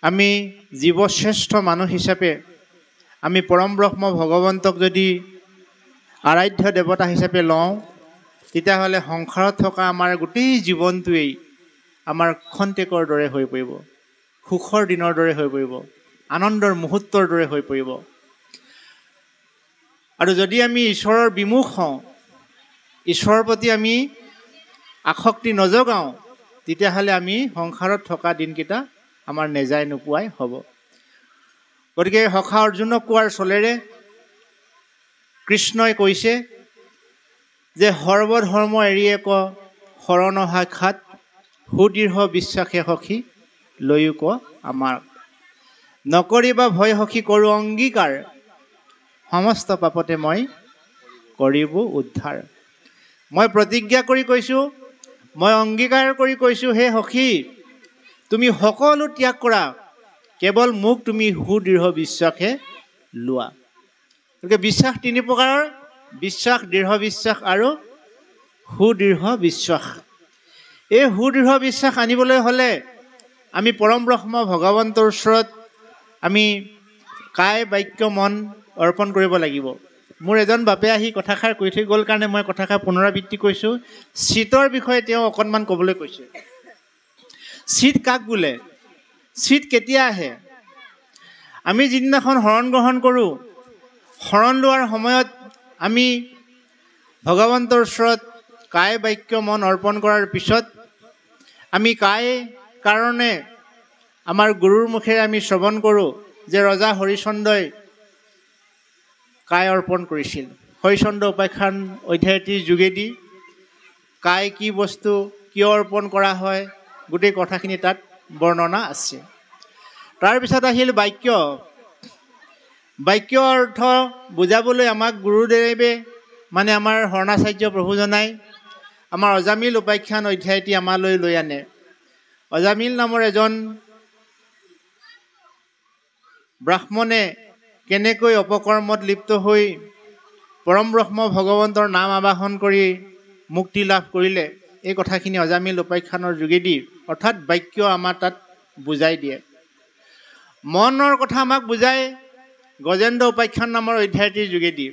আমি জীৱশ্ৰেষ্ঠ মানুহ হিচাপে আমি পৰম ব্ৰহ্ম ভগৱন্তক যদি আৰাধ্য দেৱতা হিচাপে লওঁ, তেতিয়াহ'লে সংসাৰত থকা আমাৰ গোটেই জীৱনটোৱেই আমাৰ ক্ষন্তেকৰ দৰে হৈ পৰিব, সুখৰ দিনৰ দৰে হৈ পৰিব, আনন্দৰ মুহূৰ্তৰ দৰে হৈ পৰিব। আৰু যদি আমি ঈশ্বৰৰ বিমুখ হওঁ, ঈশ্বৰৰ প্ৰতি আমি আসক্তি নজগাওঁ, তেতিয়াহ'লে আমি সংসাৰত থকা দিনকেইটা আমাৰ নেযায় নোপোৱাই হ'ব। গতিকে সখা অৰ্জুনক কোৱাৰ চলেৰে কৃষ্ণই কৈছে যে সৰ্বধৰ্ম এৰিয়ে ক শৰণ সাক্ষাৎ, সুদৃঢ় বিশ্বাসে সখী লৈও ক আমাৰ। নকৰিবা ভয় সখী কৰোঁ অংগীকাৰ, সমস্ত পাপতে মই কৰিব উদ্ধাৰ। মই প্ৰতিজ্ঞা কৰি কৈছোঁ, মই অংগীকাৰ কৰি কৈছোঁ, হে সখী তুমি সকলো ত্যাগ কৰা, কেৱল মোক তুমি সুদৃঢ় বিশ্বাসে লোৱা। গতিকে বিশ্বাস তিনি প্ৰকাৰৰ: বিশ্বাস, দৃঢ় বিশ্বাস আৰু সুদৃঢ় বিশ্বাস। এই সুদৃঢ় বিশ্বাস আনিবলৈ হ'লে আমি পৰম ব্ৰহ্ম ভগৱন্তৰ ওচৰত আমি কায় বাক্য মন অৰ্পণ কৰিব লাগিব। মোৰ এজন বাপে আহি কথাষাৰ কৈ থৈ গ'ল কাৰণে মই কথাষাৰ পুনৰাবৃত্তি কৰিছোঁ। চিতৰ বিষয়ে তেওঁ অকণমান ক'বলৈ কৈছে। চিত কাক বোলে? চিত কেতিয়া আহে? আমি যিদিনাখন শৰণ গ্ৰহণ কৰোঁ, শৰণ লোৱাৰ সময়ত আমি ভগৱন্তৰ ওচৰত কায় বাক্য মন অৰ্পণ কৰাৰ পিছত আমি কায় কাৰণে আমাৰ গুৰুৰ মুখেৰে আমি শ্ৰৱণ কৰোঁ যে ৰজা হৰিচন্দ্ৰই কায় অৰ্পণ কৰিছিল। হৰিচন্দ্ৰ উপাখ্যান অধ্যায়টিৰ যোগেদি কায় কি বস্তু, কিয় অৰ্পণ কৰা হয়, গোটেই কথাখিনি তাত বৰ্ণনা আছে। তাৰপিছত আহিল বাক্য। বাক্য অৰ্থ বুজাবলৈ আমাক গুৰুদেৱে মানে আমাৰ শৰণাচাৰ্য প্ৰভুজনাই আমাৰ অজামিল উপাখ্যান অধ্যায়টি আমালৈ লৈ আনে। অজামিল নামৰ এজন ব্ৰাহ্মণে কেনেকৈ অপকৰ্মত লিপ্ত হৈ পৰম ব্ৰহ্ম ভগৱন্তৰ নাম আবাহন কৰি মুক্তি লাভ কৰিলে, এই কথাখিনি অজামিল উপাখ্যানৰ যোগেদি অৰ্থাৎ বাক্য আমাৰ তাত বুজাই দিয়ে। মনৰ কথা আমাক বুজাই গজেন্দ্ৰ উপাখ্যান নামৰ অধ্যায়টিৰ যোগেদি।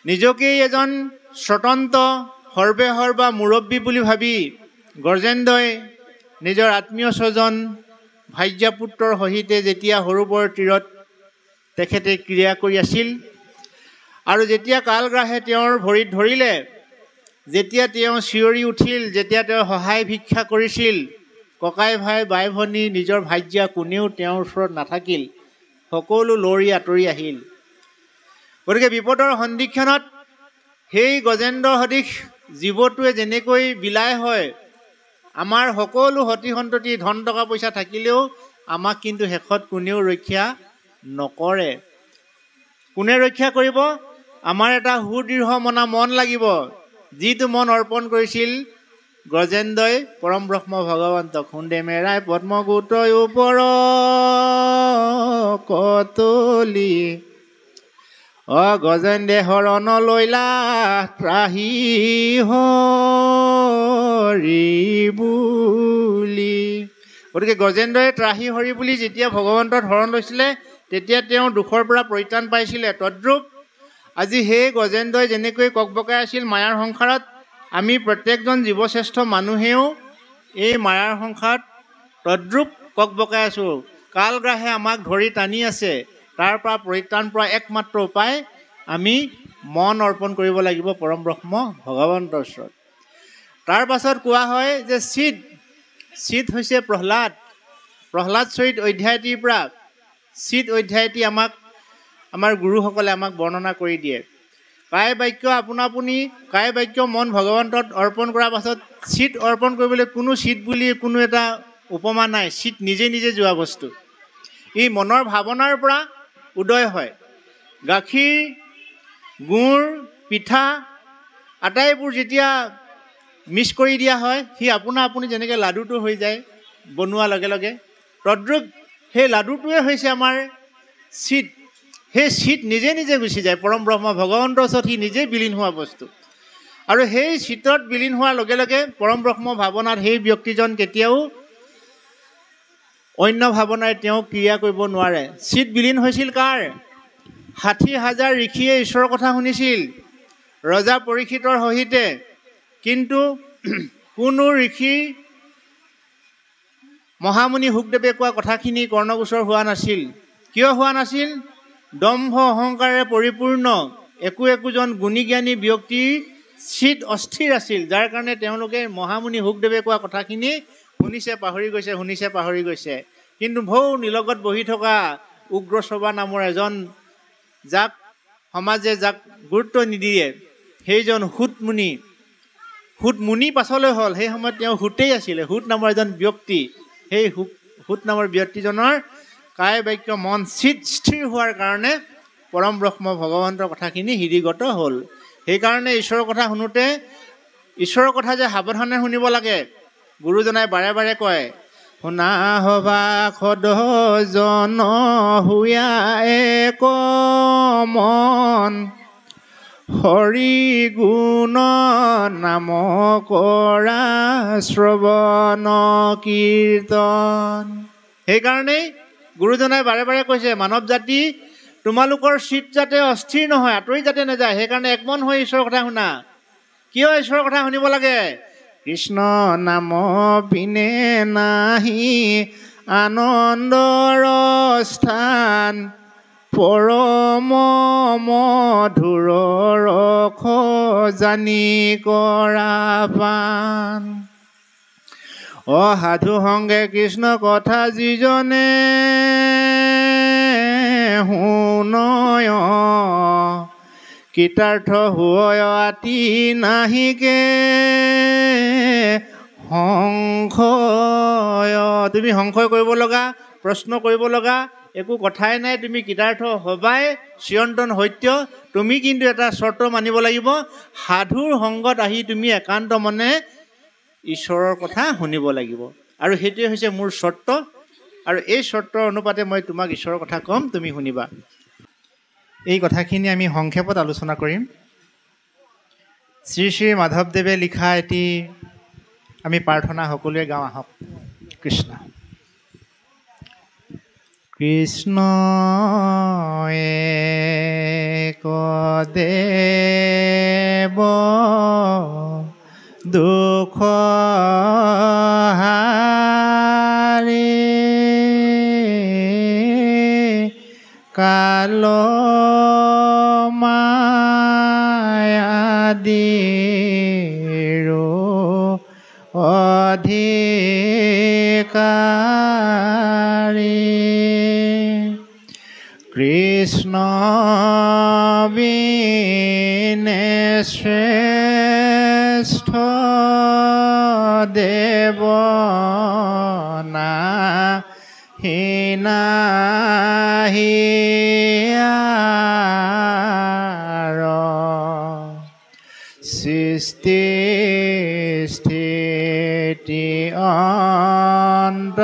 নিজকেই এজন স্বতন্ত্ৰ সৰ্বে সৰ্বা মুৰব্বী বুলি ভাবি গজেন্দ্ৰই নিজৰ আত্মীয় স্বজন ভাৰ্যাপুত্ৰৰ সহিতে যেতিয়া সৰোবৰ তীৰত তেখেতে ক্ৰিয়া কৰি আছিল আৰু যেতিয়া কালগ্ৰাহে তেওঁৰ ভৰিত ধৰিলে, যেতিয়া তেওঁ চিঞৰি উঠিল, যেতিয়া তেওঁ সহায় ভিক্ষা কৰিছিল, ককাই ভাই বাই ভনী নিজৰ ভাৰ্যা কোনেও তেওঁৰ ওচৰত নাথাকিল, সকলো লৰি আঁতৰি আহিল। গতিকে বিপদৰ সন্ধিক্ষণত সেই গজেন্দ্ৰ সদৃশ জীৱটোৱে যেনেকৈ বিলাই হয়, আমাৰ সকলো সতি সন্ততি ধন টকা পইচা থাকিলেও আমাক কিন্তু শেষত কোনেও ৰক্ষা নকৰে। কোনে ৰক্ষা কৰিব? আমাৰ এটা সুদৃঢ় মনা মন লাগিব, যিটো মন অৰ্পণ কৰিছিল গজেন্দ্ৰই পৰম ব্ৰহ্ম ভগৱন্তক। খুন্দে মেৰাই পদ্মগুটৰ ওপৰ কতলি, গজেন্দ্ৰে শৰণ লৈলা ত্ৰাহি হৰি বুলি। গতিকে গজেন্দ্ৰই ত্ৰাহি হৰি বুলি যেতিয়া ভগৱন্তৰ শৰণ লৈছিলে, তেতিয়া তেওঁ দুখৰ পৰা পৰিত্ৰাণ পাইছিলে। তদ্ৰূপ আজি সেই গজেন্দ্ৰই যেনেকৈ ককবকাই আছিল মায়াৰ সংসাৰত, আমি প্ৰত্যেকজন জীৱশ্ৰেষ্ঠ মানুহেও এই মায়াৰ সংসাৰত তদ্ৰূপ ককবকাই আছোঁ। কালগ্ৰাহে আমাক ধৰি টানি আছে। তাৰ পৰা পৰিত্ৰাণ পোৱা একমাত্ৰ উপায় আমি মন অৰ্পণ কৰিব লাগিব পৰম ব্ৰহ্ম ভগৱন্তৰ ওচৰত। তাৰ পাছত কোৱা হয় যে চিত হৈছে প্ৰহ্লাদ। প্ৰহ্লাদ চৰিত অধ্যায়টিৰ পৰা চিত অধ্যায়টি আমাক আমাৰ গুৰুসকলে আমাক বৰ্ণনা কৰি দিয়ে। কায় বাক্য আপোনি কায় বাক্য মন ভগৱন্তত অৰ্পণ কৰাৰ পাছত চিত অৰ্পণ কৰিবলৈ কোনো চিত বুলি কোনো এটা উপমা নাই। চিত নিজে নিজে যোৱা বস্তু। ই মনৰ ভাৱনাৰ পৰা উদয় হয়। গাখীৰ, গুড়, পিঠা আটাইবোৰ যেতিয়া মিক্স কৰি দিয়া হয়, সি আপুনি যেনেকৈ লাডুটো হৈ যায় বনোৱাৰ লগে লগে, তদ্ৰূপ সেই লাডুটোৱে হৈছে আমাৰ চিত। সেই চিত নিজে নিজে গুচি যায় পৰম ব্ৰহ্ম ভগৱন্তৰ ওচৰত, সি নিজেই বিলীন হোৱা বস্তু। আৰু সেই চিতত বিলীন হোৱাৰ লগে লগে পৰম ব্ৰহ্ম ভাৱনাত সেই ব্যক্তিজন কেতিয়াও অন্য ভাৱনাৰে তেওঁ ক্ৰিয়া কৰিব নোৱাৰে। চিত বিলীন হৈছিল কাৰ? 60,000 ঋষিয়ে ঈশ্বৰৰ কথা শুনিছিল ৰজা পৰীক্ষিতৰ সহিতে, কিন্তু কোনো ঋষি মহামুনি শুকদেৱে কোৱা কথাখিনি কৰ্ণগোচৰ হোৱা নাছিল। কিয় হোৱা নাছিল? দম্ভ অহংকাৰে পৰিপূৰ্ণ একোজন গুণী জ্ঞানী ব্যক্তিৰ চিত অস্থিৰ আছিল, যাৰ কাৰণে তেওঁলোকে মহামুনি শুকদেৱে কোৱা কথাখিনি শুনিছে পাহৰি গৈছে। কিন্তু ভৌ নীলগত বহি থকা উগ্ৰশ্ৰৱা নামৰ এজন, যাক সমাজে গুৰুত্ব নিদিয়ে, সেইজন হুত মুনি পাছলৈ হ'ল, সেই সময়ত তেওঁ হুতেই আছিলে। হুত নামৰ এজন ব্যক্তি, সেই হুত নামৰ ব্যক্তিজনৰ কায় বাক্য মন চিত স্থিৰ হোৱাৰ কাৰণে পৰম ব্ৰহ্ম ভগৱন্তৰ কথাখিনি হৃদিগত হ'ল। সেইকাৰণে ঈশ্বৰৰ কথা শুনোতে, ঈশ্বৰৰ কথা যে সাৱধানে শুনিব লাগে, গুৰুজনাই বাৰে বাৰে কয়, শুনা হবা সদ জন হুয়া এক মন, হৰি গুণ নাম কৰা শ্ৰৱণ কীৰ্তন। সেইকাৰণেই গুৰুজনাই বাৰে বাৰে কৈছে, মানৱ জাতি তোমালোকৰ চিত যাতে অস্থিৰ নহয়, আঁতৰি যাতে নাযায়, সেইকাৰণে একমন হৈ ঈশ্বৰৰ কথা শুনা। কিয় ঈশ্বৰৰ কথা শুনিব লাগে? কৃষ্ণ নাম বিনে নাহি আনন্দৰ স্থান, পৰম মধুৰ ৰস জানি কৰা পান। অসাধু সংগে কৃষ্ণ কথা যিজনে শুনয়, কৃতাৰ্থ হয় আতি নাহিকে সংশয়। তুমি সংশয় কৰিব লগা, প্ৰশ্ন কৰিব লগা একো কথাই নাই, তুমি কৃতাৰ্থ হবাই চিৰন্তন সত্য। তুমি কিন্তু এটা চৰ্ত মানিব লাগিব, সাধুৰ সংগত আহি তুমি একান্ত মনে ঈশ্বৰৰ কথা শুনিব লাগিব। আৰু সেইটোৱে হৈছে মোৰ চৰ্ত, আৰু এই চৰ্তৰ অনুপাতে মই তোমাক ঈশ্বৰৰ কথা ক'ম, তুমি শুনিবা। এই কথাখিনি আমি সংক্ষেপত আলোচনা কৰিম। শ্ৰী শ্ৰী মাধৱদেৱে লিখা এটি আমি প্ৰাৰ্থনা সকলোৱে গাওঁ আহক। কৃষ্ণ কৃষ্ণ এক দেৱ দুখ হাৰি, কাল মায়াদিৰ অধিকাৰী, কৃষ্ণ বিনে শ্ৰেষ্ঠ দেৱ নাহি নাহি আৰ, সৃষ্টি স্থিতি অন্ত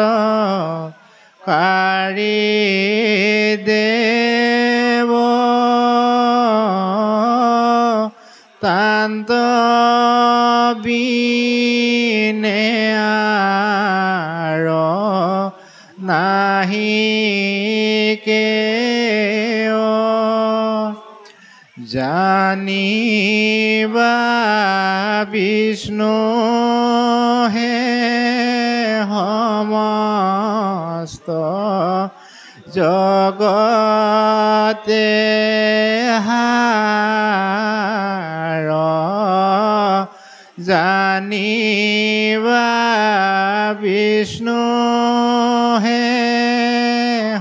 কাৰী দেৱ, তান্ত বিনে আৰ নাহি কেয়, জানিবা বিষ্ণু হে সমস্ত জগতে হাৰ, জানিবা বিষ্ণু হে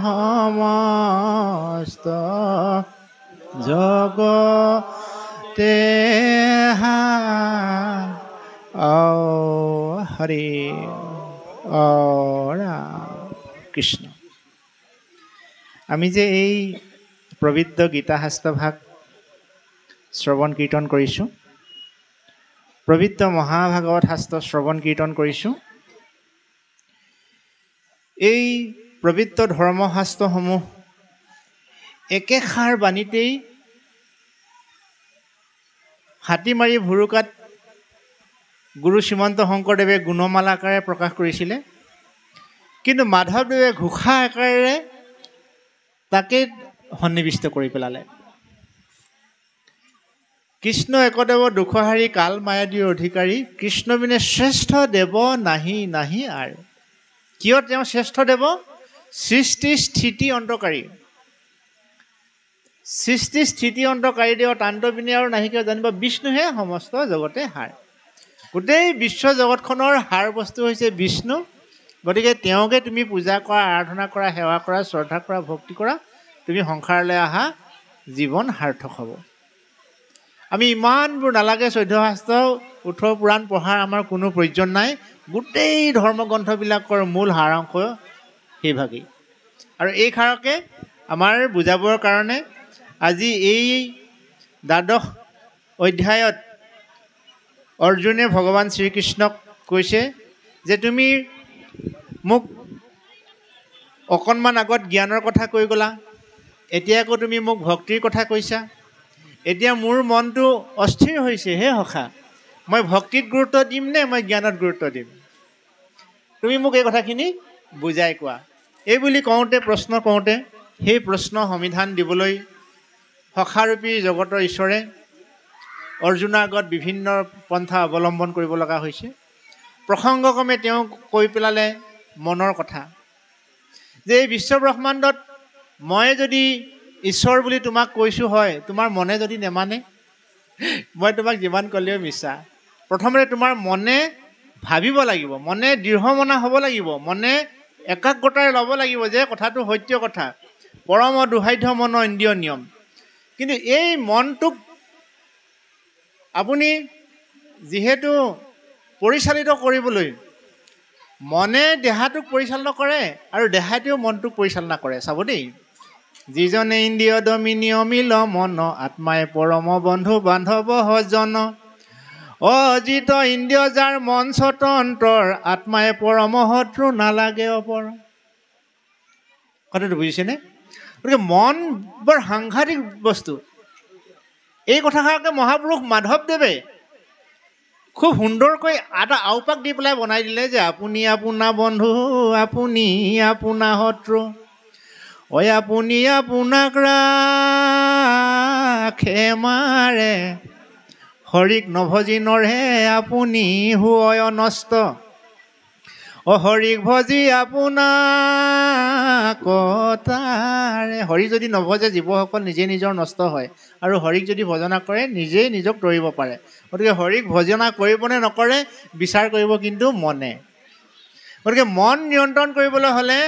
সমস্ত জগতে হাৰ। হৰি ৰাম কৃষ্ণ। আমি যে এই পবিত্ৰ গীতা শাস্ত্ৰভাগ শ্ৰৱণ কীৰ্তন কৰিছোঁ, পবিত্ৰ মহাভাগৱত শাস্ত্ৰ শ্ৰৱণ কীৰ্তন কৰিছোঁ, এই পবিত্ৰ ধৰ্মশাস্ত্ৰসমূহ একেষাৰ বাণীতেই হাতী মাৰি ভুৰুকাত গুৰু শ্ৰীমন্ত শংকৰদেৱে গুণমালাকাৰে প্ৰকাশ কৰিছিলে। কিন্তু মাধৱদেৱে ঘোষা আকাৰেৰে তাকে সন্নিৱিষ্ট কৰি পেলালে। কৃষ্ণ একদেৱ দুখহাৰী কাল মায়াদীৰ অধিকাৰী, কৃষ্ণ বিনে শ্ৰেষ্ঠ দেৱ নাহি নাহি আৰ। কিয় তেওঁ শ্ৰেষ্ঠ দেৱ? সৃষ্টি স্থিতি অন্তকাৰী। সৃষ্টি স্থিতি অন্তকাৰী দেৱ তান্ত বিনে আৰু নাহি কিয় জানিব, বিষ্ণুহে সমস্ত জগতে সাৰ। গোটেই বিশ্ব জগতখনৰ সাৰ বস্তু হৈছে বিষ্ণু। গতিকে তেওঁকে তুমি পূজা কৰা, আৰাধনা কৰা, সেৱা কৰা, শ্ৰদ্ধা কৰা, ভক্তি কৰা, তুমি সংসাৰলৈ অহা জীৱন সাৰ্থক হ'ব। আমি ইমানবোৰ নালাগে 14 শাস্ত্ৰ 18 পুৰাণ পঢ়াৰ আমাৰ কোনো প্ৰয়োজন নাই। গোটেই ধৰ্মগ্ৰন্থবিলাকৰ মূল সাৰাংশ সেইভাগেই। আৰু এই সাৰকে আমাৰ বুজাবৰ কাৰণে আজি এই 12 অধ্যায়ত অৰ্জুনে ভগৱান শ্ৰীকৃষ্ণক কৈছে যে তুমি মোক অকণমান আগত জ্ঞানৰ কথা কৈ গ'লা, এতিয়া আকৌ তুমি মোক ভক্তিৰ কথা কৈছা। এতিয়া মোৰ মনটো অস্থিৰ হৈছে, হে সখা, মই ভক্তিত গুৰুত্ব দিম নে মই জ্ঞানত গুৰুত্ব দিম? তুমি মোক এই কথাখিনি বুজাই কোৱা। এই বুলি কওঁতে, প্ৰশ্ন কৰোঁতে, সেই প্ৰশ্ন সমিধান দিবলৈ সখাৰূপী জগতৰ ঈশ্বৰে অৰ্জুনৰ আগত বিভিন্ন পন্থা অৱলম্বন কৰিব লগা হৈছে। প্ৰসংগক্ৰমে তেওঁ কৈ পেলালে মনৰ কথা, যে এই বিশ্বব্ৰহ্মাণ্ডত মই যদি ঈশ্বৰ বুলি তোমাক কৈছোঁ হয়, তোমাৰ মনে যদি নেমানে, মই তোমাক যিমান ক'লেও মিছা। প্ৰথমতে তোমাৰ মনে ভাবিব লাগিব, মনে দৃঢ়মনা হ'ব লাগিব, মনে একাগ্ৰতাৰে ল'ব লাগিব যে কথাটো সত্য কথা, পৰম দুসাধ্য মন ইন্দ্ৰিয় নিয়ম। কিন্তু এই মনটোক আপুনি যিহেতু পৰিচালিত কৰিবলৈ মনে দেহাটোক পৰিচালনা কৰে আৰু দেহাটোৱেও মনটোক পৰিচালনা কৰে। চাব দেই, যিজনে ইন্দ্ৰিয় দমিনী অমিল মন, আত্মাই পৰম বন্ধু বান্ধৱ সজন। অজিত ইন্দ্ৰিয় যাৰ মন স্বতন্ত্ৰৰ, আত্মাই পৰম শত্ৰু নালাগে অপৰ। কথাটো বুজিছেনে? গতিকে মন বৰ সাংঘাতিক বস্তু। এই কথাষাৰকে মহাপুৰুষ মাধৱদেৱে খুব সুন্দৰকৈ এটা আওপাক দি পেলাই বনাই দিলে যে আপুনি আপোনাৰ বন্ধু, আপুনি আপোনাৰ শত্ৰু, ঐ আপুনি আপোনাক ৰাখে মাৰে, হৰিক নভজি নৰহে আপুনি হয় নষ্ট। হৰিক ভজি আপোনাক তাৰে। হৰি যদি নভজে জীৱসকল নিজে নিজৰ নষ্ট হয়, আৰু হৰিক যদি ভজনা কৰে নিজেই নিজক তৰিব পাৰে। গতিকে হৰিক ভজনা কৰিব নে নকৰে বিচাৰ কৰিব কিন্তু মনে। গতিকে মন নিয়ন্ত্ৰণ কৰিবলৈ হ'লে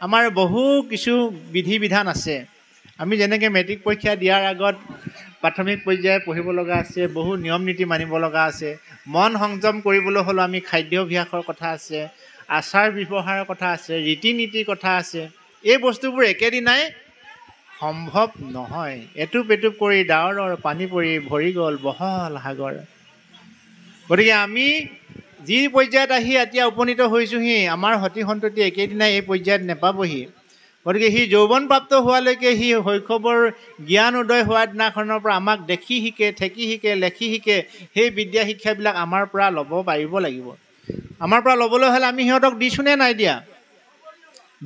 আমাৰ বহু কিছু বিধি বিধান আছে। আমি যেনেকৈ মেট্ৰিক পৰীক্ষা দিয়াৰ আগত প্ৰাথমিক পৰ্যায়ে পঢ়িব লগা আছে, বহু নিয়ম নীতি মানিব লগা আছে। মন সংযম কৰিবলৈ হ'লেও আমি খাদ্যাভ্যাসৰ কথা আছে, আচাৰ ব্যৱহাৰৰ কথা আছে, ৰীতি নীতিৰ কথা আছে। এই বস্তুবোৰ একেদিনাই সম্ভৱ নহয়। এটুপ এটুপ কৰি ডাৱৰৰ পানী পৰি ভৰি গ'ল বহল সাগৰ। গতিকে আমি যি পৰ্যায়ত আহি এতিয়া উপনীত হৈছোঁহি, আমাৰ সতি সন্ততি একেদিনাই এই পৰ্যায়ত নেপাবহি। গতিকে সি যৌৱনপ্ৰাপ্ত হোৱালৈকে, সি শৈশৱৰ জ্ঞান উদয় হোৱা দিনাখনৰ পৰা আমাক দেখি শিকে, ঠেকি শিকে, লেখি শিকে, সেই বিদ্যা শিক্ষাবিলাক আমাৰ পৰা ল'ব পাৰিব লাগিব। আমাৰ পৰা ল'বলৈ হ'লে আমি সিহঁতক দিছোঁ নে নাই দিয়া?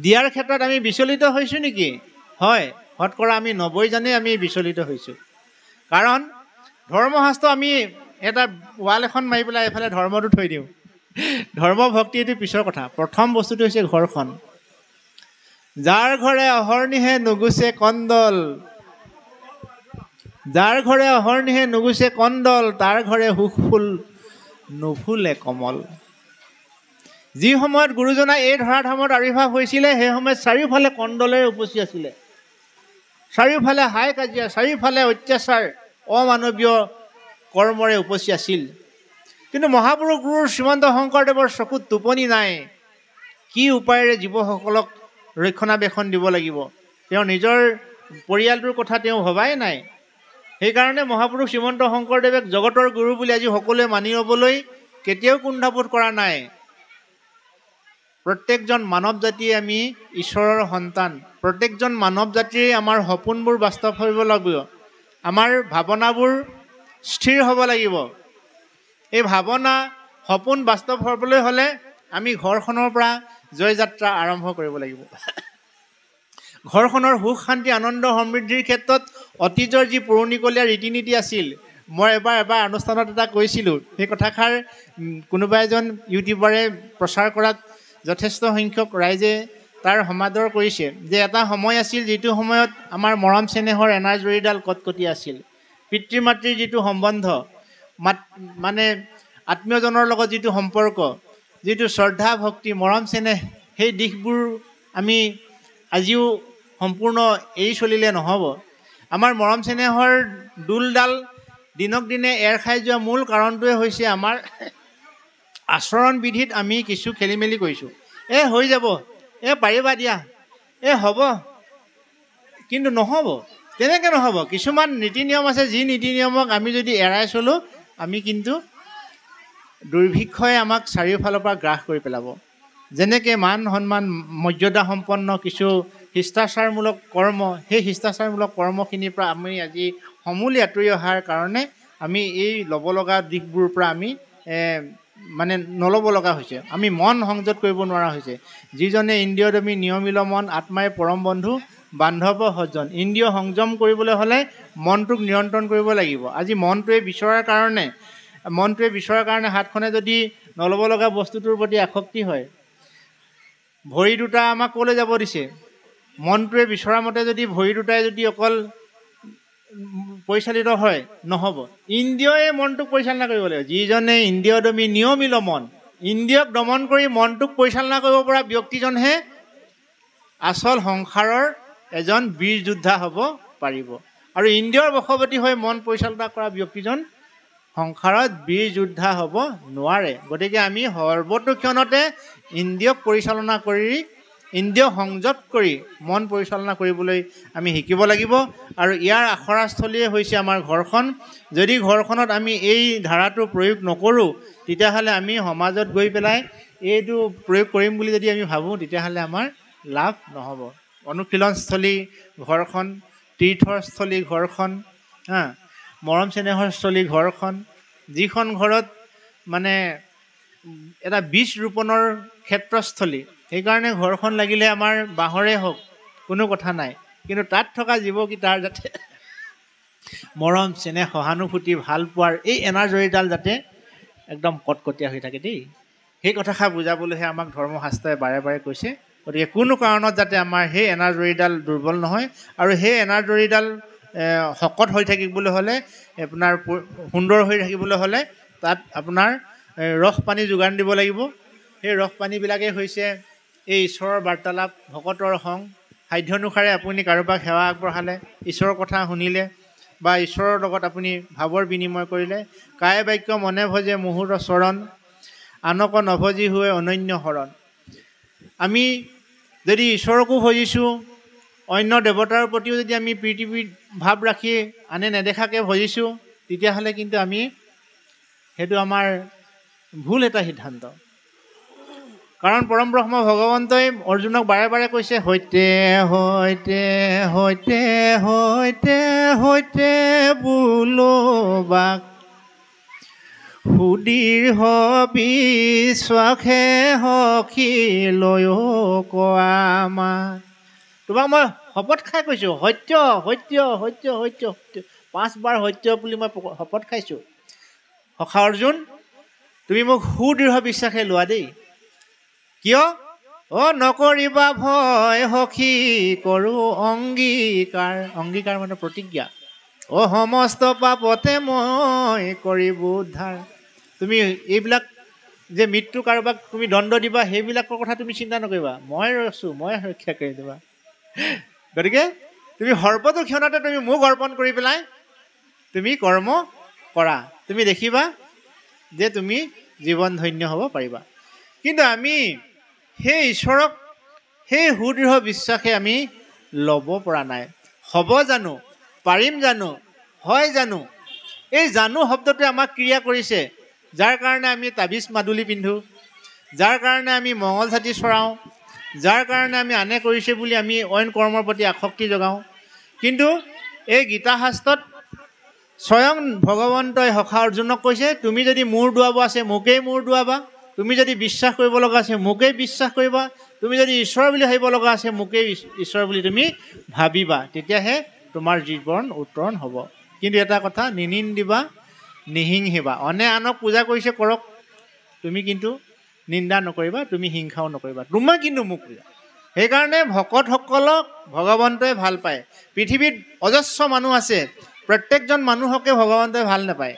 দিয়াৰ ক্ষেত্ৰত আমি বিচলিত হৈছোঁ নেকি? হয়, শতকৰা আমি 90 আমি বিচলিত হৈছোঁ। কাৰণ ধৰ্মশাস্ত্ৰ আমি এটা ৱাল এখন মাৰি পেলাই এইফালে ধৰ্মটো থৈ দিওঁ। ধৰ্ম ভক্তি এইটো পিছৰ কথা। প্ৰথম বস্তুটো হৈছে ঘৰখন। যাৰ ঘৰে অহৰ্নিশে নুগুচে কণ্ডল, যাৰ ঘৰে অহৰ্নিশে নুগুচে কণ্ডল, তাৰ ঘৰে সুখ ফুল নুফুলে কমল। যি সময়ত গুৰুজনাই এই ধৰাধামত আৱিৰ্ভাৱ হৈছিলে, সেই সময়ত চাৰিওফালে কণ্ডলেৰে উপচি আছিলে। চাৰিওফালে হাই কাজিয়া, চাৰিওফালে অত্যাচাৰ, অমানৱীয় কৰ্মৰে উপচি আছিল। কিন্তু মহাপুৰুষ গুৰু শ্ৰীমন্ত শংকৰদেৱৰ চকুত টোপনি নাই। কি উপায়েৰে জীৱসকলক ৰক্ষণাবেক্ষণ দিব লাগিব, তেওঁ নিজৰ পৰিয়ালটোৰ কথা তেওঁ ভবাই নাই। সেইকাৰণে মহাপুৰুষ শ্ৰীমন্ত শংকৰদেৱক জগতৰ গুৰু বুলি আজি সকলোৱে মানি ল'বলৈ কেতিয়াও কুণ্ঠাবোধ কৰা নাই। প্ৰত্যেকজন মানৱ জাতিয়ে আমি ঈশ্বৰৰ সন্তান। প্ৰত্যেকজন মানৱ জাতিৰে আমাৰ সপোনবোৰ বাস্তৱ হ'ব লাগিব, আমাৰ ভাৱনাবোৰ স্থিৰ হ'ব লাগিব। এই ভাৱনা সপোন বাস্তৱ হ'বলৈ হ'লে আমি ঘৰখনৰ পৰা জয়যাত্ৰা আৰম্ভ কৰিব লাগিব। ঘৰখনৰ সুখ শান্তি আনন্দ সমৃদ্ধিৰ ক্ষেত্ৰত অতীজৰ যি পুৰণিকলীয়া ৰীতি নীতি আছিল, মই এবাৰ অনুষ্ঠানত এটা কৈছিলোঁ, সেই কথাষাৰ কোনোবা এজন ইউটিউবাৰে প্ৰচাৰ কৰাত যথেষ্ট সংখ্যক ৰাইজে তাৰ সমাদৰ কৰিছে, যে এটা সময় আছিল যিটো সময়ত আমাৰ মৰম চেনেহৰ এনাজৰীডাল কটকটীয়া আছিল। পিতৃ মাতৃৰ যিটো সম্বন্ধ, মানে আত্মীয়জনৰ লগত যিটো সম্পৰ্ক, যিটো শ্ৰদ্ধা ভক্তি মৰম চেনেহ, সেই দিশবোৰ আমি আজিও সম্পূৰ্ণ এৰি চলিলে নহ'ব। আমাৰ মৰম চেনেহৰ দোলডাল দিনক দিনে এৰ খাই যোৱা মূল কাৰণটোৱে হৈছে আমাৰ আচৰণ বিধিত আমি কিছু খেলি মেলি কৰিছোঁ। হৈ যাব, পাৰিবা দিয়া, হ'ব, কিন্তু নহ'ব, তেনেকৈ নহ'ব। কিছুমান নীতি নিয়ম আছে, যি নীতি নিয়মক আমি যদি এৰাই চলোঁ, আমি কিন্তু দুৰ্ভিক্ষই আমাক চাৰিওফালৰ পৰা গ্ৰাস কৰি পেলাব। যেনেকৈ মান সন্মান মৰ্যাদা সম্পন্ন কিছু শিষ্টাচাৰমূলক কৰ্ম, সেই শিষ্টাচাৰমূলক কৰ্মখিনিৰ পৰা আমি আজি সমূলি আঁতৰি অহাৰ কাৰণে আমি এই ল'ব লগা দিশবোৰৰ পৰা আমি মানে নল'ব লগা হৈছে। আমি মন সংযত কৰিব নোৱাৰা হৈছে। যিজনে ইন্দ্ৰিয়দমী নিয়মিল মন, আত্মাই পৰম বন্ধু বান্ধৱ সজ্জন। ইন্দ্ৰিয় সংযম কৰিবলৈ হ'লে মনটোক নিয়ন্ত্ৰণ কৰিব লাগিব। আজি মনটোৱে বিচৰাৰ কাৰণে হাতখনে যদি নল'ব লগা বস্তুটোৰ প্ৰতি আসক্তি হয়, ভৰি দুটা আমাক ক'লৈ যাব দিছে? মনটোৱে বিচৰা মতে যদি ভৰি দুটাই যদি অকল পৰিচালিত হয়, নহ'ব। ইন্দ্ৰিয়ই মনটোক পৰিচালনা কৰিব লাগিব। যিজনে ইন্দ্ৰিয়দমী নিয়মিল মন, ইন্দ্ৰিয়ক দমন কৰি মনটোক পৰিচালনা কৰিব পৰা ব্যক্তিজনহে আচল সংসাৰৰ এজন বীৰ যোদ্ধা হ'ব পাৰিব। আৰু ইন্দ্ৰিয়ৰ বশৱৰ্তী হৈ মন পৰিচালনা কৰা ব্যক্তিজন সংসাৰত বীৰ যোদ্ধা হ'ব নোৱাৰে। গতিকে আমি সৰ্বতোক্ষণতে ইন্দ্ৰিয়ক পৰিচালনা কৰি, ইন্দ্ৰিয় সংযত কৰি মন পৰিচালনা কৰিবলৈ আমি শিকিব লাগিব। আৰু ইয়াৰ আখৰাস্থলীয়ে হৈছে আমাৰ ঘৰখন। যদি ঘৰখনত আমি এই ধাৰাটো প্ৰয়োগ নকৰোঁ, তেতিয়াহ'লে আমি সমাজত গৈ পেলাই এইটো প্ৰয়োগ কৰিম বুলি যদি আমি ভাবোঁ, তেতিয়াহ'লে আমাৰ লাভ নহ'ব। অনুশীলনস্থলী ঘৰখন, তীৰ্থস্থলী ঘৰখন, মৰম চেনেহৰ স্থলী ঘৰখন, যিখন ঘৰত মানে এটা বীজ ৰোপণৰ ক্ষেত্ৰস্থলী, সেইকাৰণে ঘৰখন লাগিলে আমাৰ বাঁহৰে হওক, কোনো কথা নাই, কিন্তু তাত থকা জীৱকেইটাৰ যাতে মৰম চেনেহ সহানুভূতি ভাল পোৱাৰ এই এনাজৰীডাল যাতে একদম কটকটীয়া হৈ থাকে দেই। সেই কথাষাৰ বুজাবলৈহে আমাক ধৰ্মশাস্ত্ৰই বাৰে বাৰে কৈছে। গতিকে কোনো কাৰণত যাতে আমাৰ সেই এনাজৰীডাল দুৰ্বল নহয়, আৰু সেই এনাজৰীডাল শকত হৈ থাকিবলৈ হ'লে, আপোনাৰ সুন্দৰ হৈ থাকিবলৈ হ'লে তাত আপোনাৰ ৰস পানী যোগান দিব লাগিব। সেই ৰস পানীবিলাকেই হৈছে এই ঈশ্বৰৰ বাৰ্তালাপ, ভকতৰ সং, সাধ্যানুসাৰে আপুনি কাৰোবাক সেৱা আগবঢ়ালে, ঈশ্বৰৰ কথা শুনিলে, বা ঈশ্বৰৰ লগত আপুনি ভাৱৰ বিনিময় কৰিলে, কায়ে বাক্য মনে ভজে মুহূৰ্ত চৰণ, আনক নভজি হৈ অনন্য শৰণ। আমি যদি ঈশ্বৰকো ভজিছোঁ, অন্য দেৱতাৰ প্ৰতিও যদি আমি প্ৰীতি ভাৱ ৰাখি আনে নেদেখাকৈ ভজিছোঁ, তেতিয়াহ'লে কিন্তু সেইটো আমাৰ ভুল এটা সিদ্ধান্ত। কাৰণ পৰম ব্ৰহ্ম ভগৱন্তই অৰ্জুনক বাৰে বাৰে কৈছে, সৈতে সৈতে সৈতে সৈতে সৈতে বোলো বাক সুদীৰ্ঘ বিশ্বাসে সখী লৈ কোৱা মাত। তোমাক মই শপত খাই কৈছোঁ, সত্য সত্য সত্য সত্য সত্য, 5 বাৰ সত্য বুলি মই শপত খাইছোঁ। সখা অৰ্জুন, তুমি মোক সুদৃঢ় বিশ্বাসে লোৱা দেই। কিয়? নকৰিবা ভয় সখী, কৰোঁ অংগীকাৰ। অংগীকাৰ মানে প্ৰতিজ্ঞা। সমস্ত পাপতে মই কৰিব উদ্ধাৰ। তুমি এইবিলাক যে মৃত্যু কাৰোবাক তুমি দণ্ড দিবা, সেইবিলাকৰ কথা তুমি চিন্তা নকৰিবা। মই ৰৈছোঁ, মই ৰক্ষা কৰি দিবা। গতিকে তুমি সৰ্বতোক্ষণতে তুমি মোক অৰ্পণ কৰি পেলাই তুমি কৰ্ম কৰা, তুমি দেখিবা যে তুমি জীৱন ধন্য হ'ব পাৰিবা। কিন্তু আমি সেই ঈশ্বৰক সেই সুদৃঢ় বিশ্বাসে আমি ল'ব পৰা নাই। হ'ব জানো? পাৰিম জানো? হয় জানো? এই জানো শব্দটোৱে আমাক ক্ৰিয়া কৰিছে, যাৰ কাৰণে আমি তাবিজ মাদুলি পিন্ধোঁ, যাৰ কাৰণে আমি মঙল ছাতি চৰাওঁ, যাৰ কাৰণে আমি আনে কৰিছে বুলি আমি অইন কৰ্মৰ প্ৰতি আসক্তি জগাওঁ। কিন্তু এই গীতা শাস্ত্ৰত স্বয়ং ভগৱন্তই সখা অৰ্জুনক কৈছে, তুমি যদি মূৰ দোৱাব আছে মোকেই মূৰ দোৱাবা, তুমি যদি বিশ্বাস কৰিব লগা আছে মোকেই বিশ্বাস কৰিবা, তুমি যদি ঈশ্বৰ বুলি ভাবিব লগা আছে মোকেই ঈশ্বৰ বুলি তুমি ভাবিবা, তেতিয়াহে তোমাৰ জীৱন উত্তৰণ হ'ব। কিন্তু এটা কথা, নিনিন্দিবা নিহিংসিবা। অনে আনক পূজা কৰিছে কৰক, তুমি কিন্তু নিন্দা নকৰিবা, তুমি হিংসাও নকৰিবা, তোমাৰ কিন্তু মোক পূজা। সেইকাৰণে ভকতসকলক ভগৱন্তই ভাল পায়। পৃথিৱীত অজস্ৰ মানুহ আছে, প্ৰত্যেকজন মানুহকে ভগৱন্তই ভাল নাপায়।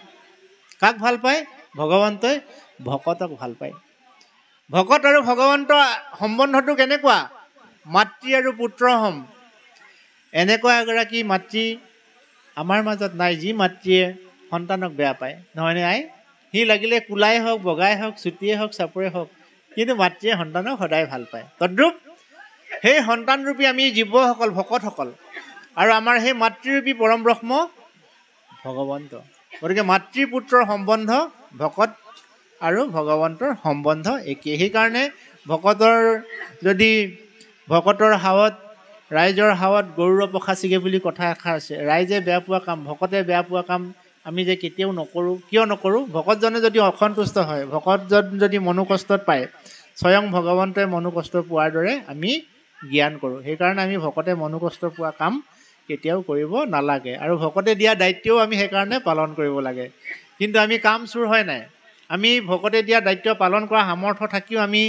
কাক ভাল পায়? ভগৱন্তই ভকতক ভাল পায়। ভকত আৰু ভগৱন্তৰ সম্বন্ধটো কেনেকুৱা? মাতৃ আৰু পুত্ৰ সম। এনেকুৱা এগৰাকী মাতৃ আমাৰ মাজত নাই, যি মাতৃয়ে সন্তানক বেয়া পায়, নহয়নে আই? সি লাগিলে কোলাই হওক, বগাই হওক, চুটিয়ে হওক, চাপৰে হওক, কিন্তু মাতৃয়ে সন্তানক সদায় ভাল পায়। তদ্ৰূপ সেই সন্তানৰূপী আমি জীৱসকল, ভকতসকল, আৰু আমাৰ সেই মাতৃৰূপী পৰম ব্ৰহ্ম ভগৱন্ত। গতিকে মাতৃ পুত্ৰৰ সম্বন্ধ ভকত আৰু ভগৱন্তৰ সম্বন্ধ একেই। সেইকাৰণে ভকতৰ হাৱত, ৰাইজৰ হাৱত গৰুৰ পখা ছিগে বুলি কথা এষাৰ আছে। ৰাইজে বেয়া পোৱা কাম, ভকতে বেয়া পোৱা কাম আমি যে কেতিয়াও নকৰোঁ। কিয় নকৰোঁ? ভকতজনে যদি অসন্তুষ্ট হয়, ভকতজন যদি মনোকষ্টত পায়, স্বয়ং ভগৱন্তই মনোকষ্ট পোৱাৰ দৰে আমি জ্ঞান কৰোঁ। সেইকাৰণে আমি ভকতে মনোকষ্ট পোৱা কাম কেতিয়াও কৰিব নালাগে, আৰু ভকতে দিয়া দায়িত্বও আমি সেইকাৰণে পালন কৰিব লাগে। কিন্তু আমি কাম চোৰ হয় নাই, আমি ভকতে দিয়া দায়িত্ব পালন কৰা সামৰ্থ্য থাকিও আমি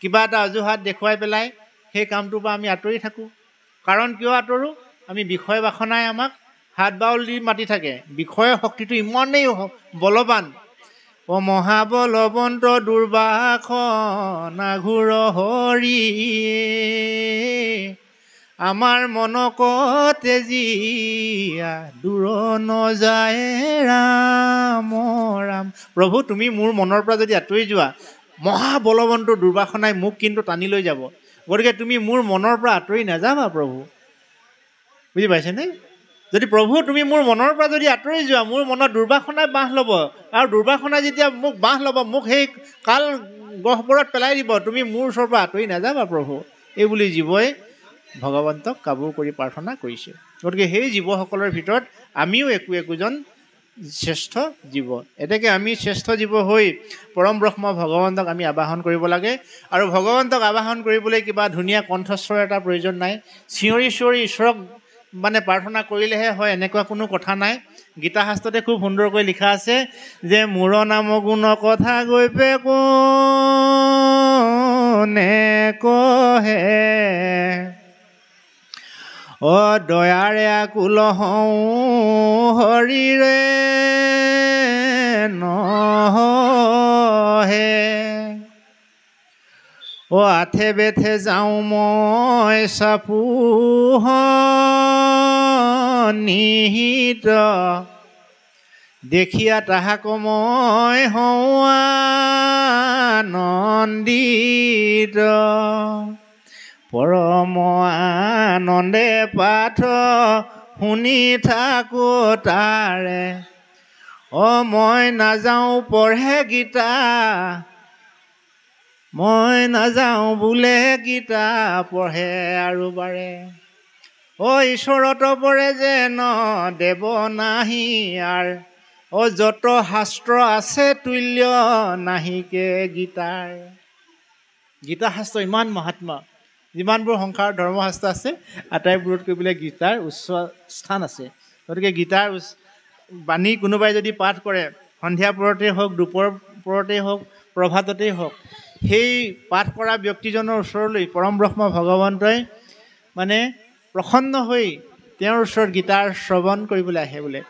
কিবা এটা অজুহাত দেখুৱাই পেলাই সেই কামটোৰ পৰা আমি আঁতৰি থাকোঁ। কাৰণ কিয় আঁতৰোঁ? আমি বিষয় বাসনাই আমাক হাত বাউল দি মাতি থাকে। বিষয়ৰ শক্তিটো ইমানেই বলৱান। মহাবলৱন্ত দুৰ্বাসনা ঘোৰ হৰি, আমাৰ মনক তেজিয়া দূৰ নযায় ৰাম ৰাম। প্ৰভু তুমি মোৰ মনৰ পৰা যদি আঁতৰি যোৱা, মহাবলৱন্ত দুৰ্বাসনাই মোক কিন্তু টানি লৈ যাব। গতিকে তুমি মোৰ মনৰ পৰা আঁতৰি নাযাবা প্ৰভু। বুজি পাইছেনে? যদি প্ৰভু তুমি মোৰ মনৰ পৰা যদি আঁতৰি যোৱা, মোৰ মনত দুৰ্বাসনাই বাঁহ ল'ব, আৰু দুৰ্বাসনাই যেতিয়া মোক বাঁহ ল'ব, মোক সেই কাল গহ্বৰত পেলাই দিব। তুমি মোৰ ওচৰৰ পৰা আঁতৰি নাযাবা প্ৰভু। এইবুলি জীৱই ভগৱন্তক কাবু কৰি প্ৰাৰ্থনা কৰিছে। গতিকে সেই জীৱসকলৰ ভিতৰত আমিও একোজন শ্ৰেষ্ঠ জীৱ। এতেকে আমি শ্ৰেষ্ঠ জীৱ হৈ পৰম ব্ৰহ্ম ভগৱন্তক আমি আবাহন কৰিব লাগে। আৰু ভগৱন্তক আবাহন কৰিবলৈ কিবা ধুনীয়া কণ্ঠস্বৰ এটা প্ৰয়োজন নাই। চিঞৰি চিঞৰি ঈশ্বৰক প্ৰাৰ্থনা কৰিলেহে হয়, এনেকুৱা কোনো কথা নাই। গীতা শাস্ত্ৰতে খুব সুন্দৰকৈ লিখা আছে যে মোৰ নাম গুণ কথা গৈ পে কোনে কহে, দয়াৰে আকুল হওঁ হৰিৰে নহে, আঠে বেঠে যাওঁ মই চাপোহ নিহিত, দেখিয়া তাহাক মই হওঁ আনন্দিত, পৰম আনন্দে পাঠ শুনি থাকো তাৰে, মই নাযাওঁ পঢ়ে গীতা, মই নাযাওঁ বোলে গীতা পঢ়ে আৰু বাৰে, ঈশ্বৰত পৰে যেন দেৱ নাহি আৰ, যত শাস্ত্ৰ আছে তুল্য নাহিকে গীতাৰ। গীতা শাস্ত্ৰ ইমান মহাত্মা, যিমানবোৰ সংসাৰৰ ধৰ্মশাস্ত্ৰ আছে আটাইবোৰতকৈ বোলে গীতাৰ উচ্চ স্থান আছে। গতিকে গীতাৰ বাণী কোনোবাই যদি পাঠ কৰে, সন্ধিয়া পৰতেই হওক, দুপৰ পৰতেই হওক, প্ৰভাততেই হওক, সেই পাঠ কৰা ব্যক্তিজনৰ ওচৰলৈ পৰম ব্ৰহ্ম ভগৱন্তই প্ৰসন্ন হৈ তেওঁৰ ওচৰত গীতাৰ শ্ৰৱণ কৰিবলৈ আহে বোলে।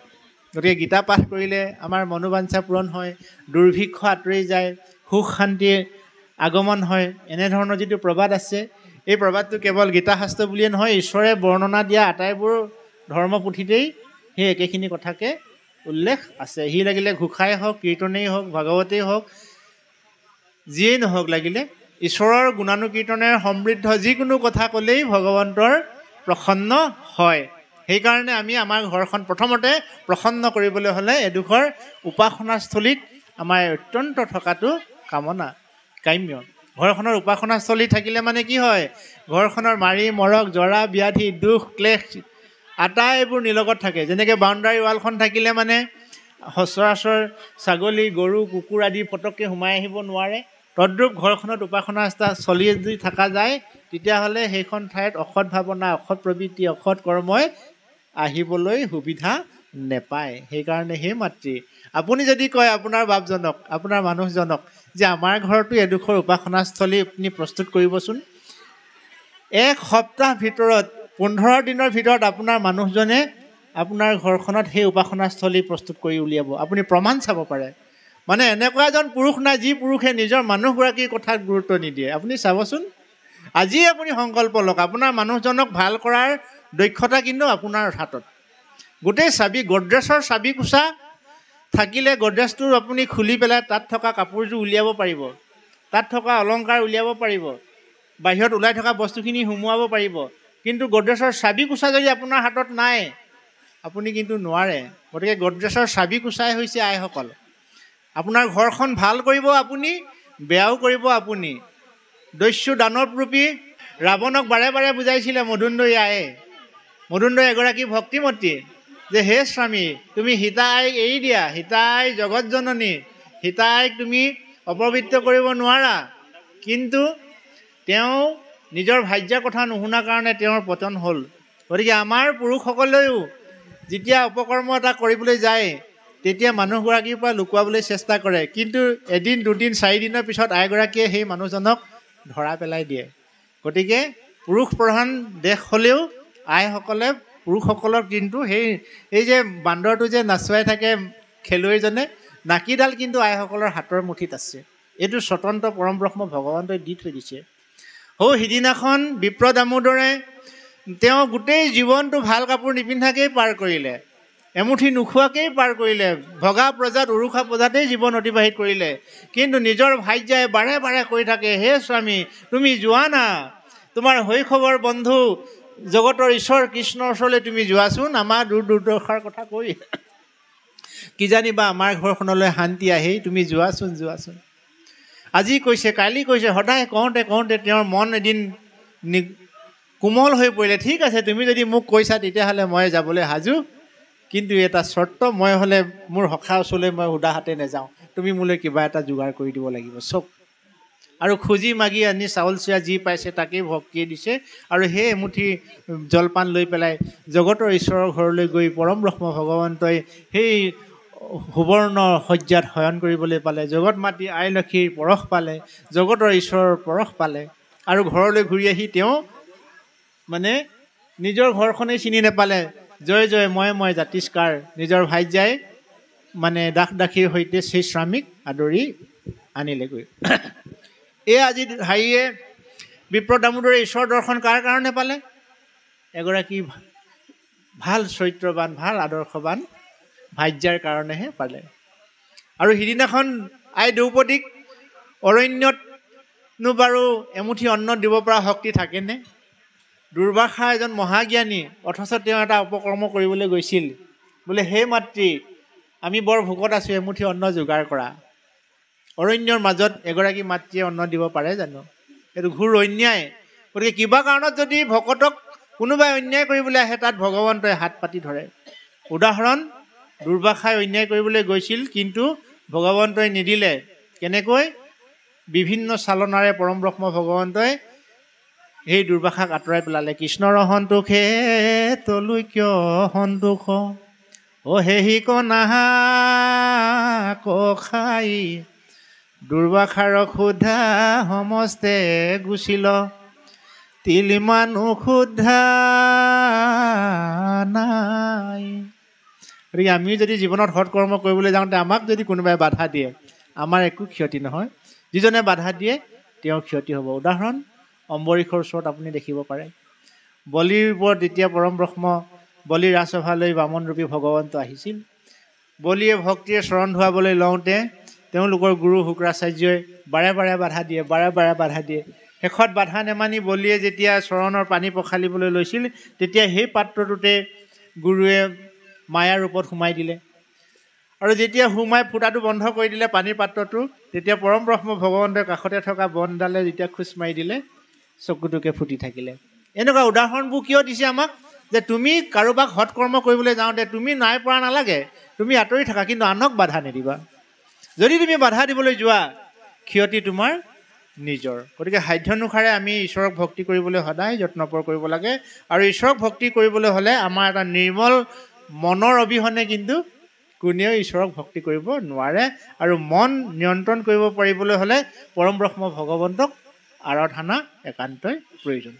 গতিকে গীতা পাঠ কৰিলে আমাৰ মনোবাঞ্ছা পূৰণ হয়, দুৰ্ভিক্ষ আঁতৰি যায়, সুখ শান্তিৰ আগমন হয়। এনেধৰণৰ যিটো প্ৰবাদ আছে, এই প্ৰবাদটো কেৱল গীতা শাস্ত্ৰ বুলিয়ে নহয়, ঈশ্বৰে বৰ্ণনা দিয়া আটাইবোৰ ধৰ্মপুথিতেই সেই একেখিনি কথাকে উল্লেখ আছে। সি লাগিলে ঘোষাই হওক, কীৰ্তনেই হওক, ভাগৱতেই হওক, যিয়েই নহওক, লাগিলে ঈশ্বৰৰ গুণানুকীৰ্তনেৰে সমৃদ্ধ যিকোনো কথা ক'লেই ভগৱন্তৰ প্ৰসন্ন হয়। সেইকাৰণে আমি আমাৰ ঘৰখন প্ৰথমতে প্ৰসন্ন কৰিবলৈ হ'লে এডোখৰ উপাসনাস্থলীত আমাৰ অত্যন্ত থকাটো কাম্য। ঘৰখনৰ উপাসনাস্থলী থাকিলে কি হয়, ঘৰখনৰ মাৰি মৰক, জৰা ব্যাধি, দুখ ক্লেশ আটাইবোৰ নিলগত থাকে। যেনেকৈ বাউণ্ডাৰী ৱালখন থাকিলে সচৰাচৰ ছাগলী, গৰু, কুকুৰ আদি পটককৈ সোমাই আহিব নোৱাৰে। তদ্ৰূপ ঘৰখনত উপাসনা চলি যদি থকা যায় তেতিয়াহ'লে সেইখন ঠাইত অসৎ ভাৱনা, অসৎ প্ৰবৃত্তি, অসৎ কৰ্মই আহিবলৈ সুবিধা নেপায়। সেইকাৰণে সেই মাতৃ আপুনি যদি কয় আপোনাৰ বাপজনক, আপোনাৰ মানুহজনক যে আমাৰ ঘৰতো এডোখৰ উপাসনাস্থলী আপুনি প্ৰস্তুত কৰিবচোন, 1 সপ্তাহ ভিতৰত 15 দিনৰ ভিতৰত আপোনাৰ মানুহজনে আপোনাৰ ঘৰখনত সেই উপাসনাস্থলী প্ৰস্তুত কৰি উলিয়াব। আপুনি প্ৰমাণ চাব পাৰে। মানে এনেকুৱা এজন পুৰুষ নাই যি পুৰুষে নিজৰ মানুহগৰাকীৰ কথাত গুৰুত্ব নিদিয়ে। আপুনি চাবচোন, আজি আপুনি সংকল্প লওক, আপোনাৰ মানুহজনক ভাল কৰাৰ দক্ষতা কিন্তু আপোনাৰ হাতত। গোটেই চাবি, গড্ৰেজৰ চাবি কোচা থাকিলে গড্ৰেজটো আপুনি খুলি পেলাই তাত থকা কাপোৰযোৰ উলিয়াব পাৰিব, তাত থকা অলংকাৰ উলিয়াব পাৰিব, বাহিৰত ওলাই থকা বস্তুখিনি সুমুৱাব পাৰিব। কিন্তু গড্ৰেজৰ চাবি কোচা যদি আপোনাৰ হাতত নাই, আপুনি কিন্তু নোৱাৰে। গতিকে গড্ৰেজৰ চাবি কোচাই হৈছে আইসকল। আপোনাৰ ঘৰখন ভাল কৰিব আপুনি, বেয়াও কৰিব আপুনি। দস্যু দানৱৰূপী ৰাৱণক বাৰে বাৰে বুজাইছিলে মধুন্দৰী আয়ে। মধুন্দৰী এগৰাকী ভক্তিমতী, যে হে স্বামী, তুমি সীতা আইক এৰি দিয়া, সীতা আই জগত জননী, সীতা আইক তুমি অপবিত্ৰ কৰিব নোৱাৰা। কিন্তু তেওঁ নিজৰ ভাৰ্যাৰ কথা নুশুনাৰ কাৰণে তেওঁৰ পতন হ'ল। গতিকে আমাৰ পুৰুষসকলেও যেতিয়া অপকৰ্ম এটা কৰিবলৈ যায় তেতিয়া মানুহগৰাকীৰ পৰা লুকুৱাবলৈ চেষ্টা কৰে। কিন্তু এদিন, দুদিন, 4 দিনৰ পিছত আইগৰাকীয়ে সেই মানুহজনক ধৰা পেলাই দিয়ে। গতিকে পুৰুষ প্ৰধান দেশ হ'লেও আইসকলে পুৰুষসকলক কিন্তু এই যে বান্দৰটো যে নাচুৱাই থাকে খেলুৱৈজনে, নাকিডাল কিন্তু আইসকলৰ হাতৰ মুঠিত আছে। এইটো স্বতন্ত্ৰ পৰম ব্ৰহ্ম ভগৱন্তই দি থৈ দিছে। সিদিনাখন বিপ্ৰ দামোদৰে তেওঁ গোটেই জীৱনটো ভাল কাপোৰ নিপিন্ধাকেই পাৰ কৰিলে, এমুঠি নোখোৱাকেই পাৰ কৰিলে, ভগা প্ৰজাত উৰুষা প্ৰজাতেই জীৱন অতিবাহিত কৰিলে। কিন্তু নিজৰ ভাৰ্যাই বাৰে বাৰে কৈ থাকে, হে স্বামী তুমি যোৱা না, তোমাৰ শৈশৱৰ বন্ধু জগতৰ ঈশ্বৰ কৃষ্ণৰ ওচৰলৈ তুমি যোৱাচোন, আমাৰ দুৰ্দশাৰ কথা কৈ কিজানিবা আমাৰ ঘৰখনলৈ শান্তি আহেই, তুমি যোৱাচোন। আজি কৈছে, কালি কৈছে, সদায় কওঁতে কওঁতে তেওঁৰ মন এদিন কোমল হৈ পৰিলে। ঠিক আছে, তুমি যদি মোক কৈছা তেতিয়াহ'লে মই যাবলৈ সাজু, কিন্তু এটা চৰ্ত, মই হ'লে মোৰ সখা ওচৰলৈ মই সুদা হাতে নাযাওঁ, তুমি মোলৈ কিবা এটা যোগাৰ কৰি দিব লাগিব চব। আৰু খুজি মাগি আনি চাউল চিৰা যি পাইছে তাকেই ভক্তিয়ে দিছে। আৰু সেই এমুঠি জলপান লৈ পেলাই জগতৰ ঈশ্বৰৰ ঘৰলৈ গৈ পৰম ব্ৰহ্ম ভগৱন্তই সেই সুবৰ্ণ শয্যাত শয়ন কৰিবলৈ পালে। জগত মাতি আই লক্ষীৰ পৰশ পালে, জগতৰ ঈশ্বৰৰ পৰশ পালে। আৰু ঘৰলৈ ঘূৰি আহি তেওঁ মানে নিজৰ ঘৰখনেই চিনি নেপালে। জয় জয় মই জাতিষ্কাৰ, নিজৰ ভাৰ্যাই মানে দাস দাসীৰ সৈতে সেই স্বামীক আদৰি আনিলেগৈ। আজি হাৰিয়ে বিপ্ৰ দামোদৰে ঈশ্বৰ দৰ্শন কাৰ কাৰণে পালে? এগৰাকী ভাল চৰিত্ৰৱান, ভাল আদৰ্শৱান ভাৰ্যাৰ কাৰণেহে পালে। আৰু সিদিনাখন আই দ্ৰৌপদীক অৰণ্যতনো বাৰু এমুঠি অন্ন দিব পৰা শক্তি থাকেনে? দুৰ্বাসা এজন মহাজ্ঞানী, অথচ তেওঁ এটা অপকৰ্ম কৰিবলৈ গৈছিল। বোলে হে মাতৃ, আমি বৰ ভোকত আছোঁ, এমুঠি অন্ন যোগাৰ কৰা। অৰণ্যৰ মাজত এগৰাকী মাতৃয়ে অন্ন দিব পাৰে জানো? এইটো ঘোৰ অন্যায়। গতিকে কিবা কাৰণত যদি ভকতক কোনোবাই অন্যায় কৰিবলৈ আহে তাত ভগৱন্তই হাত পাতি ধৰে। উদাহৰণ, দুৰ্বাসাই অন্যায় কৰিবলৈ গৈছিল কিন্তু ভগৱন্তই নিদিলে। কেনেকৈ? বিভিন্ন চালনাৰে পৰম ব্ৰহ্ম ভগৱন্তই সেই দুৰ্বাসাক আঁতৰাই পেলালে। কৃষ্ণৰ সন্তোষে তলৈ কিয় সন্তোষ, হেহি কনাহা খাই, দুৰ্বাসাৰ ক্ষুধা সমস্তে গুচিল, তিলিমানো ক্ষুধা নাই। গতিকে আমি যদি জীৱনত সৎকৰ্ম কৰিবলৈ যাওঁতে আমাক যদি কোনোবাই বাধা দিয়ে, আমাৰ একো ক্ষতি নহয়। যিজনে বাধা দিয়ে তেওঁৰ ক্ষতি হ'ব। উদাহৰণ, অম্বৰীশৰ ওচৰত আপুনি দেখিব পাৰে। বলিৰ ওপৰত যেতিয়া পৰম ব্ৰহ্ম বলিৰ ৰাজসভালৈ বামনৰূপী ভগৱন্ত আহিছিল, বলিয়ে ভক্তিৰে চৰণ ধুৱাবলৈ লওঁতে তেওঁলোকৰ গুৰু শুক্ৰাচাৰ্যই বাৰে বাৰে বাধা দিয়ে। শেষত বাধা নেমানি বলিয়ে যেতিয়া চৰণৰ পানী পখালিবলৈ লৈছিল, তেতিয়া সেই পাত্ৰটোতে গুৰুৱে মায়াৰ ৰূপত সোমাই দিলে। আৰু যেতিয়া সোমাই ফুটাটো বন্ধ কৰি দিলে পানীৰ পাত্ৰটো, তেতিয়া পৰম ব্ৰহ্ম ভগৱন্তই কাষতে থকা বনডালে যেতিয়া খোজ মাৰি দিলে, চকুটোকে ফুটি থাকিলে। এনেকুৱা উদাহৰণবোৰ কিয় দিছে আমাক? যে তুমি কাৰোবাক সৎকৰ্ম কৰিবলৈ যাওঁতে তুমি নাই পৰা নালাগে, তুমি আঁতৰি থাকা, কিন্তু আনক বাধা নিদিবা। যদি তুমি বাধা দিবলৈ যোৱা ক্ষতি তোমাৰ নিজৰ। গতিকে সাধ্যানুসাৰে আমি ঈশ্বৰক ভক্তি কৰিবলৈ সদায় যত্নপৰ কৰিব লাগে। আৰু ঈশ্বৰক ভক্তি কৰিবলৈ হ'লে আমাৰ এটা নিৰ্মল মনৰ অবিহনে কিন্তু কোনেও ঈশ্বৰক ভক্তি কৰিব নোৱাৰে। আৰু মন নিয়ন্ত্ৰণ কৰিব পাৰিবলৈ হ'লে পৰম ব্ৰহ্ম ভগৱন্তক আৰাধনা একান্তই প্ৰয়োজন।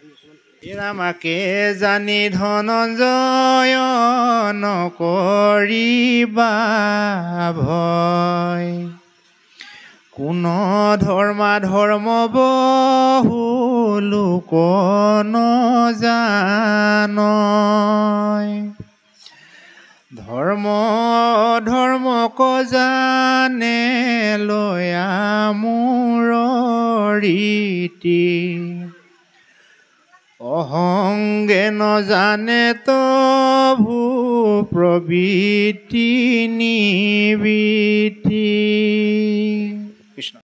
ৰামাকে জানি ধনঞ্জয় নকৰিবা ভয়, কোন ধৰ্মা ধৰ্ম বহু লোক নজানয়, ধৰ্ম ধৰ্মক জানে লয়া মোৰ ৰীতি, অহংগে নজানে তভু প্ৰবৃত্তি নিবৃত্তি। কৃষ্ণ।